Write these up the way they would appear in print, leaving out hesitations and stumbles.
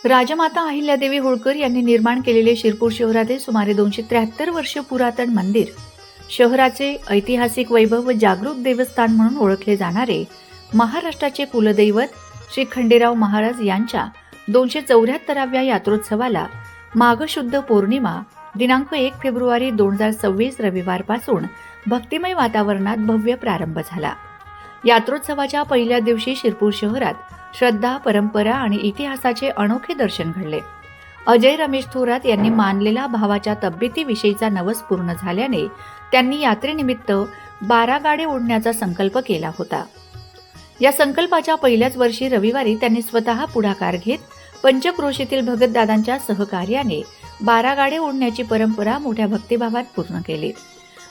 राजमाता अहिल्यादेवी होळकर यांनी निर्माण केलेले शिरपूर शहरातील सुमारे 273 वर्ष पुरातन मंदिर, शहराचे ऐतिहासिक वैभव व जागृत देवस्थान म्हणून ओळखले जाणारे महाराष्ट्राचे कुलदैवत श्री खंडेराव महाराज यांच्या 274व्या यात्रोत्सवाला माघ शुद्ध पौर्णिमा दिनांक 1 फेब्रुवारी 2026 रविवारपासून भक्तिमय वातावरणात भव्य प्रारंभ झाला। यात्रोत्सवाच्या पहिल्या दिवशी शिरपूर शहरात श्रद्धा, परंपरा आणि इतिहासाचे अनोखे दर्शन घडले। अजय रमेश थोरात यांनी मानलेला भावाच्या तब्येतीविषयीचा नवस पूर्ण झाल्याने त्यांनी यात्रेनिमित्त 12 गाडे ओढण्याचा संकल्प केला होता। या संकल्पाच्या पहिल्याच वर्षी रविवारी त्यांनी स्वतः पुढाकार घेत पंचक्रोशीतील भगतदादांच्या सहकार्याने 12 गाडे ओढण्याची परंपरा मोठ्या भक्तिभावात पूर्ण केली।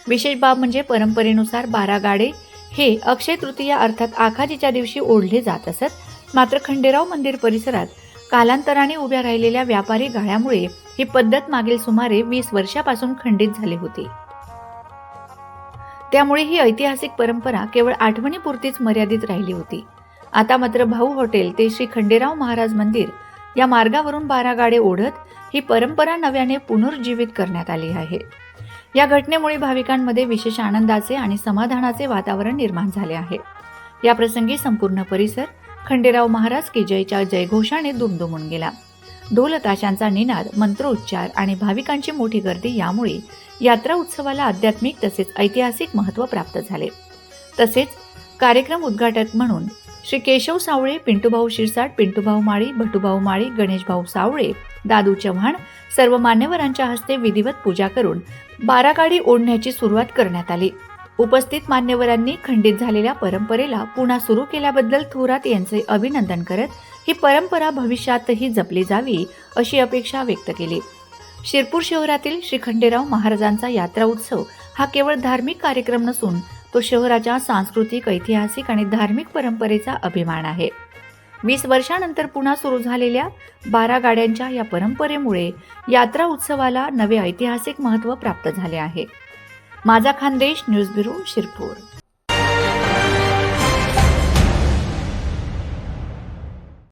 विशेष बाब म्हणजे परंपरेनुसार 12 गाडे हे अक्षय तृतीया अर्थात आखाजीच्या दिवशी ओढले जात असत। मात्र खंडेराव मंदिर परिसरात कालांतराने उभ्या राहिलेल्या व्यापारी गाड्यामुळे ही पद्धत मागील सुमारे 20 वर्षापासून खंडित झाली होती। त्यामुळे ही ऐतिहासिक परंपरा केवळ आठवणीपुरतीच मर्यादित राहिली होती। आता मात्र भाऊ हॉटेल ते श्री खंडेराव महाराज मंदिर या मार्गावरून 12 गाडे ओढत ही परंपरा नव्याने पुनर्जीवित करण्यात आली आहे। या घटनेमुळे भाविकांमध्ये विशेष आनंदाचे आणि समाधानाचे वातावरण निर्माण झाले आहे। या प्रसंगी संपूर्ण परिसर खंडेराव महाराज की जयच्या जयघोषाने दुमदुमून गेला। ढोल ताशांचा निनाद, मंत्रोच्चार आणि भाविकांची मोठी गर्दी यामुळे यात्रा उत्सवाला आध्यात्मिक तसेच ऐतिहासिक महत्त्व प्राप्त झाले। तसेच कार्यक्रम उद्घाटक म्हणून श्री केशव सावळे, पिंटूभाऊ शिरसाट, पिंटूभाऊ माळी, भटूभाऊ माळी, गणेशभाऊ सावळे, दादू चव्हाण सर्व मान्यवरांच्या हस्ते विधिवत पूजा करून 12 गाडी ओढण्याची सुरुवात करण्यात आली। उपस्थित मान्यवरांनी खंडित झालेल्या परंपरेला पुन्हा सुरू केल्याबद्दल थोरात यांचे अभिनंदन करत ही परंपरा भविष्यातही जपली जावी अशी अपेक्षा व्यक्त केली। शिरपूर शहरातील श्री खंडेराव महाराजांचा यात्रा उत्सव हा केवळ धार्मिक कार्यक्रम नसून तो शहराच्या सांस्कृतिक, ऐतिहासिक आणि धार्मिक परंपरेचा अभिमान आहे। 20 वर्षांनंतर पुन्हा सुरू झालेल्या 12 गाड्यांच्या या परंपरेमुळे यात्रा उत्सवाला नवे ऐतिहासिक महत्त्व प्राप्त झाले आहे। माझा खानदेश न्यूज ब्युरो, शिरपूर।